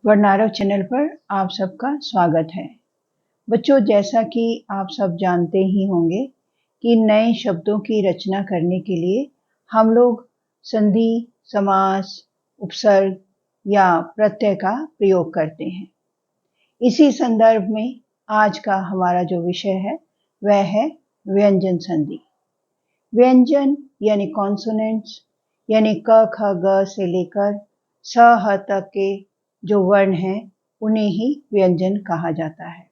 वर्नारव channel पर आप सबका स्वागत है। बच्चों, जैसा कि आप सब जानते ही होंगे कि नए शब्दों की रचना करने के लिए हम लोग संधि, समास, उपसर्ग या प्रत्यय का प्रयोग करते हैं। इसी संदर्भ में आज का हमारा जो विषय है वह है व्यंजन संधि। व्यंजन यानी कॉन्सोनेंट्स यानी क, ख, ग से लेकर स, ह तक के जो वर्ण हैं उन्हें ही व्यंजन कहा जाता है।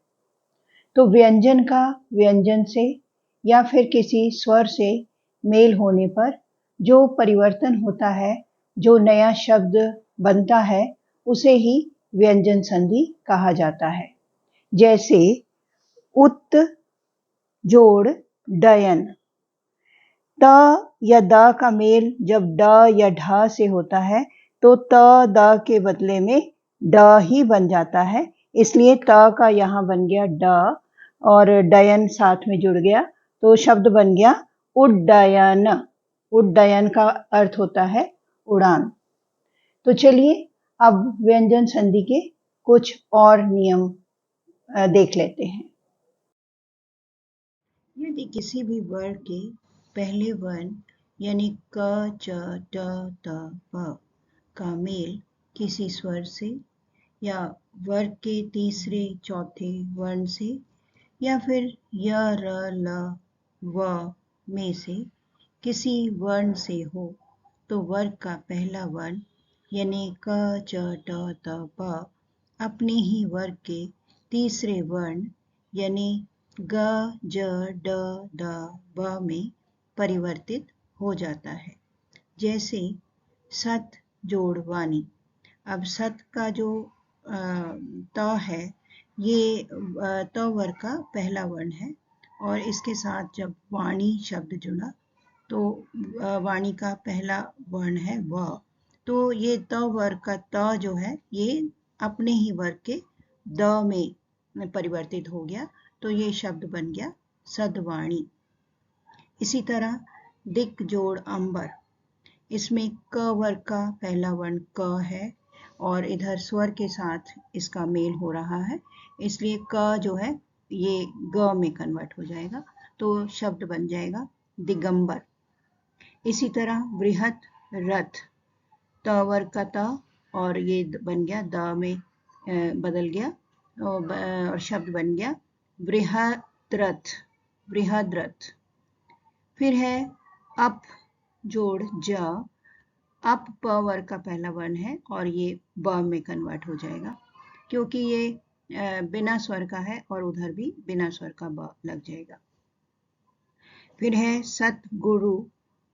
तो व्यंजन का व्यंजन से या फिर किसी स्वर से मेल होने पर जो परिवर्तन होता है, जो नया शब्द बनता है, उसे ही व्यंजन संधि कहा जाता है। जैसे उत जोड़ डयन, त या द का मेल जब ड या ढ से होता है तो त द के बदले में ड ही बन जाता है, इसलिए त का यहाँ बन गया ड और डयन साथ में जुड़ गया तो शब्द बन गया उड्डयन। उड्डयन का अर्थ होता है उड़ान। तो चलिए अब व्यंजन संधि के कुछ और नियम देख लेते हैं। यदि किसी भी वर्ण के पहले वर्ण यानी क, च, ट, त, प का मेल किसी स्वर से या वर्ग के तीसरे चौथे वर्ण से या फिर य, र, ल, व में से किसी वर्ण से हो तो वर्ग का पहला वर्ण यानी क, च, ट, त, प अपने ही वर्ग के तीसरे वर्ण यानी ग, ज, ड, द, व में परिवर्तित हो जाता है। जैसे सत जोड़ वाणी। अब सत का जो त है ये त वर्ग का पहला वर्ण है और इसके साथ जब वाणी शब्द जुड़ा तो वाणी का पहला वर्ण है व, तो ये त वर्ग का त जो है ये अपने ही वर्ग के द में परिवर्तित हो गया तो ये शब्द बन गया सदवाणी। इसी तरह दिक जोड़ अंबर, इसमें क वर्ग का पहला वर्ण क है और इधर स्वर के साथ इसका मेल हो रहा है, इसलिए क जो है ये ग में कन्वर्ट हो जाएगा तो शब्द बन जाएगा दिगंबर। इसी तरह बृहत रथ, त वर्ग का त और ये बन गया द में बदल गया और शब्द बन गया बृहद रथ, बृहद रथ। फिर है अप जोड़ ज, अप प वर्ग का पहला वर्ण है और ये ब में कन्वर्ट हो जाएगा क्योंकि ये बिना स्वर का है और उधर भी बिना स्वर का ब लग जाएगा। फिर है सत गुरु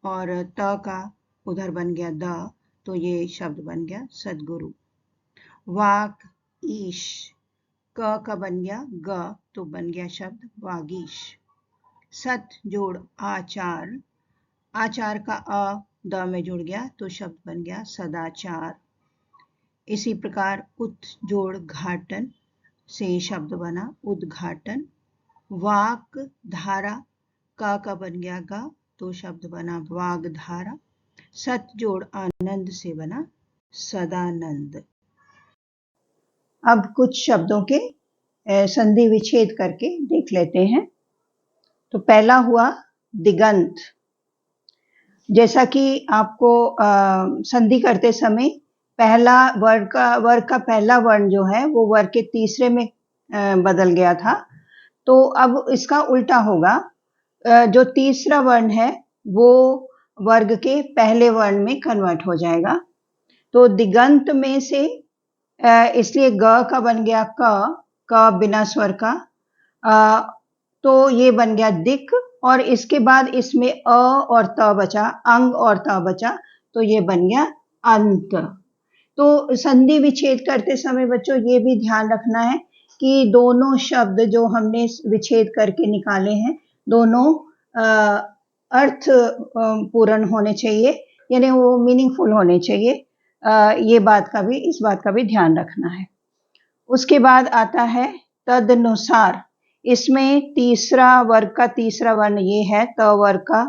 और त का उधर बन गया द तो ये शब्द बन गया सदगुरु। वाक ईश, क का बन गया ग तो बन गया शब्द वागीश। सत जोड़ आचार, आचार का अ द में जुड़ गया तो शब्द बन गया सदाचार। इसी प्रकार उत जोड़ घाटन से शब्द बना उद्घाटन। वाक धारा, का बन गया गा तो शब्द बना वागधारा। सत जोड़ आनंद से बना सदानंद। अब कुछ शब्दों के संधि विच्छेद करके देख लेते हैं। तो पहला हुआ दिगंत। जैसा कि आपको संधि करते समय पहला वर्ग का पहला वर्ण जो है वो वर्ग के तीसरे में बदल गया था, तो अब इसका उल्टा होगा। जो तीसरा वर्ण है वो वर्ग के पहले वर्ण में कन्वर्ट हो जाएगा। तो दिगंत में से इसलिए ग का बन गया क बिना स्वर का, तो ये बन गया दिक और इसके बाद इसमें अ और त बचा, अंग और त बचा तो ये बन गया अंत। तो संधि विच्छेद करते समय बच्चों ये भी ध्यान रखना है कि दोनों शब्द जो हमने विच्छेद करके निकाले हैं दोनों अर्थ पूर्ण होने चाहिए, यानी वो मीनिंगफुल होने चाहिए। इस बात का भी ध्यान रखना है। उसके बाद आता है तदनुसार। इसमें तीसरा वर्ग का तीसरा वर्ण ये है त वर्ग का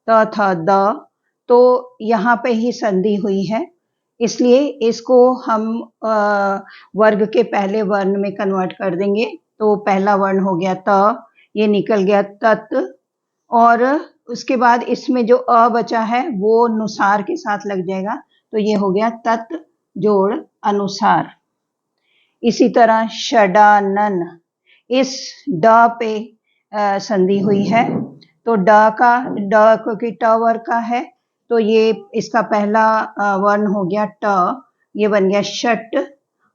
त थ द, तो यहाँ पे ही संधि हुई है, इसलिए इसको हम वर्ग के पहले वर्ण में कन्वर्ट कर देंगे। तो पहला वर्ण हो गया त, ये निकल गया तत, और उसके बाद इसमें जो अ बचा है वो नुसार के साथ लग जाएगा, तो ये हो गया तत जोड़ अनुसार। इसी तरह षडानन, इस ड पे संधि हुई है, तो ड क्योंकि ट वर्ग का है, तो ये इसका पहला वर्ण हो गया ट, ये बन गया षट,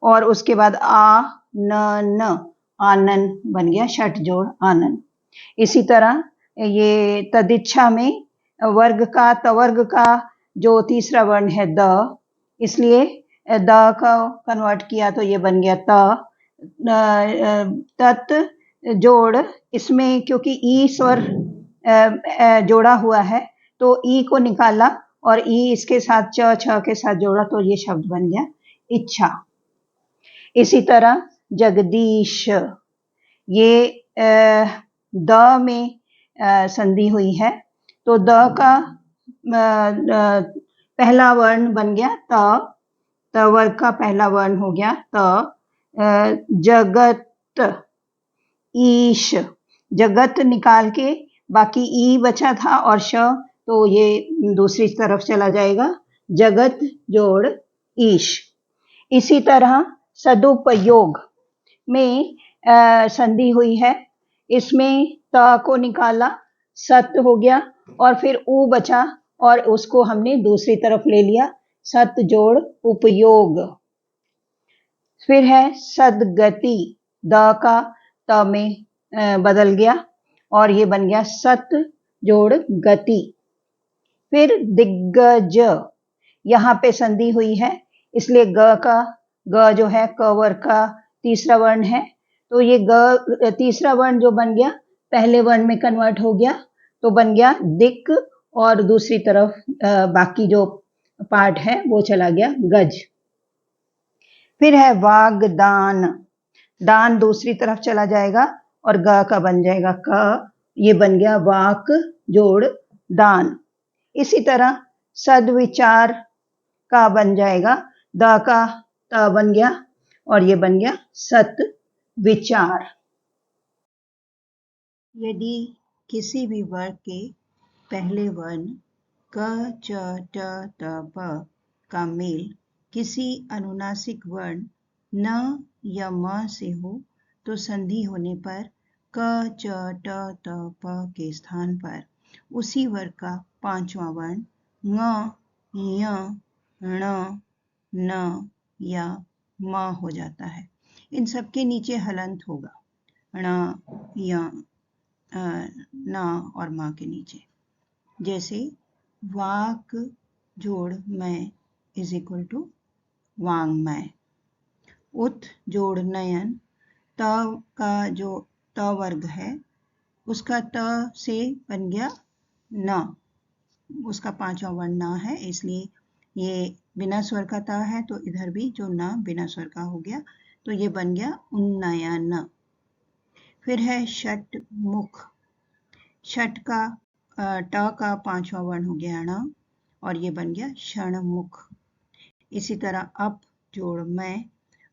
और उसके बाद आ न आनन बन गया षट जोड़ आनन। इसी तरह ये तदिच्छा में वर्ग का तवर्ग का जो तीसरा वर्ण है द, इसलिए द का कन्वर्ट किया तो ये बन गया तत जोड़, इसमें क्योंकि ई स्वर जोड़ा हुआ है तो ई को निकाला और ई इसके साथ च छ के साथ जोड़ा तो ये शब्द बन गया इच्छा। इसी तरह जगदीश, ये द में संधि हुई है, तो द का पहला वर्ण बन गया त वर्ग का पहला वर्ण हो गया त। जगत, ईश, जगत निकाल के बाकी ई बचा था और श, तो ये दूसरी तरफ चला जाएगा, जगत जोड़ ईश। इसी तरह सदुपयोग में संधि हुई है, इसमें त को निकाला, सत हो गया और फिर उ बचा और उसको हमने दूसरी तरफ ले लिया, सत जोड़ उपयोग। फिर है सदगति, द का त में बदल गया और ये बन गया सत जोड़ गति। फिर दिग्गज, यहाँ पे संधि हुई है, इसलिए ग जो है क वर्ग का तीसरा वर्ण है, तो ये ग तीसरा वर्ण जो बन गया पहले वर्ण में कन्वर्ट हो गया, तो बन गया दिक, और दूसरी तरफ बाकी जो पार्ट है वो चला गया गज। फिर है वागदान, दान दूसरी तरफ चला जाएगा और ग का बन जाएगा क, ये बन गया वाक जोड़ दान। इसी तरह सद्विचार का बन जाएगा, द का त बन गया और ये बन गया सत विचार। यदि किसी भी वर्ग के पहले वर्ण क च ट त प का मेल किसी अनुनासिक वर्ण न या म से हो तो संधि होने पर क च ट त प के स्थान पर उसी वर्ग का पांचवा वर्ण ङ, य, ण, न या म हो जाता है। इन सबके नीचे हलंत होगा, ण, य, न और माँ के नीचे, जैसे वाक जोड़ मैं इज इक्वल टू वांग्मय। उत जोड़ नयन, त का जो त वर्ग है उसका त से बन गया न, उसका पांचवा वर्ण न है, इसलिए ये बिना स्वर का त है तो इधर भी जो न बिना स्वर का हो गया, तो ये बन गया उन्नयन। फिर है षट मुख, षट का ट का पांचवा वर्ण हो गया ण और ये बन गया क्षणमुख। इसी तरह अप जोड़ मैं,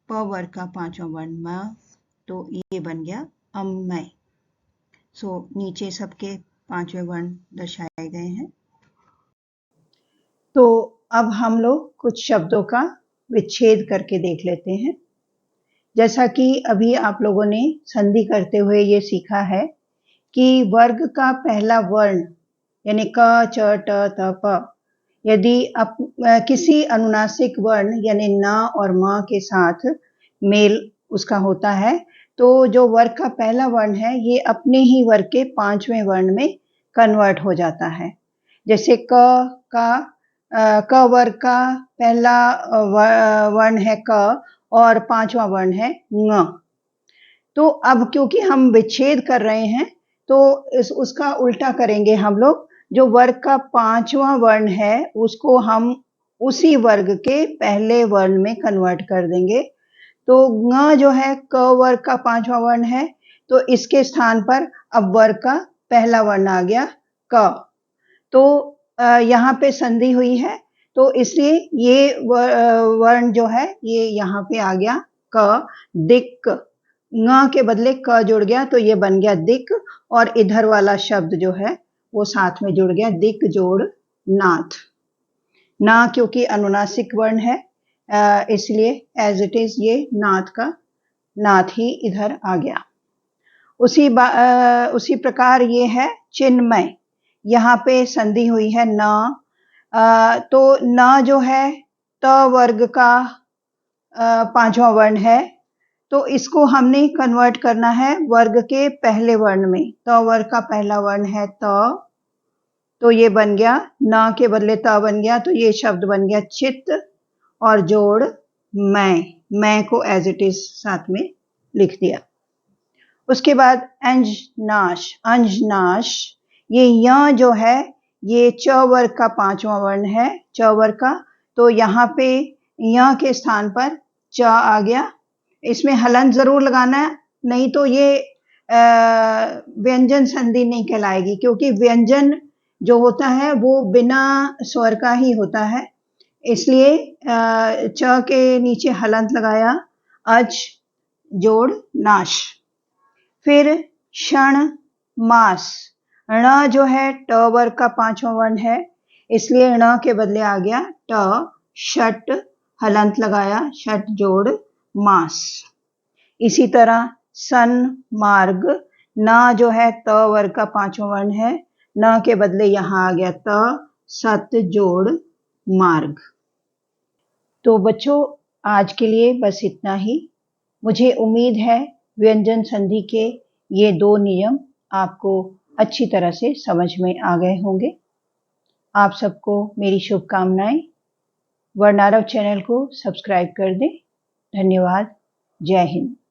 प वर्ग का पांचवा वर्ण म, तो ये बन गया अम्मय। सो नीचे सबके पांचवें वर्ण दर्शाए गए हैं। तो अब हम लोग कुछ शब्दों का विच्छेद करके देख लेते हैं। जैसा कि अभी आप लोगों ने संधि करते हुए ये सीखा है कि वर्ग का पहला वर्ण यानी क च ट त प यदि किसी अनुनासिक वर्ण यानी न और म के साथ मेल उसका होता है, तो जो वर्ग का पहला वर्ण है ये अपने ही वर्ग के पांचवें वर्ण में कन्वर्ट हो जाता है। जैसे क वर्ग का पहला वर्ण है क और पांचवा वर्ण है ङ। तो अब क्योंकि हम विच्छेद कर रहे हैं तो उसका उल्टा करेंगे हम लोग, जो वर्ग का पांचवा वर्ण है उसको हम उसी वर्ग के पहले वर्ण में कन्वर्ट कर देंगे। तो ङ जो है क वर्ग का पांचवा वर्ण है, तो इसके स्थान पर अब वर्ग का पहला वर्ण आ गया क। तो यहाँ पे संधि हुई है, तो इसलिए ये वर्ण जो है ये यहाँ पे आ गया क, दिक्, ङ के बदले क जुड़ गया तो ये बन गया दिक्, और इधर वाला शब्द जो है वो साथ में जुड़ गया, दिक् जोड़ नाथ। ना क्योंकि अनुनासिक वर्ण है इसलिए एज इट इज ये नाथ का नाथ ही इधर आ गया। उसी प्रकार ये है चिन्मय, यहाँ पे संधि हुई है न, तो न जो है त वर्ग का पांचवा वर्ण है, तो इसको हमने कन्वर्ट करना है वर्ग के पहले वर्ण में। त वर्ग का पहला वर्ण है त, तो ये बन गया न के बदले त बन गया, तो ये शब्द बन गया चित्त और जोड़ मैं को एज इट इज साथ में लिख दिया। उसके बाद अंजनाश, अंजनाश, ये य जो है ये च वर्ग का पांचवा वर्ण है, च वर्ग का, तो यहाँ पे य के स्थान पर च आ गया। इसमें हलंत जरूर लगाना है, नहीं तो ये व्यंजन संधि नहीं कहलाएगी, क्योंकि व्यंजन जो होता है वो बिना स्वर का ही होता है, इसलिए च के नीचे हलंत लगाया, अज जोड़ नाश। फिर क्षण मास, ण जो है ट वर्ग का पांचवा वर्ण है, इसलिए ण के बदले आ गया ट, षट हलंत लगाया, षट जोड़ मास। इसी तरह सन मार्ग, न जो है त वर्ग का पांचवा वर्ण है, न के बदले यहाँ आ गया त, सत जोड़ मार्ग। तो बच्चों आज के लिए बस इतना ही। मुझे उम्मीद है व्यंजन संधि के ये दो नियम आपको अच्छी तरह से समझ में आ गए होंगे। आप सबको मेरी शुभकामनाएं। वर्णारव चैनल को सब्सक्राइब कर दें। धन्यवाद। जय हिंद।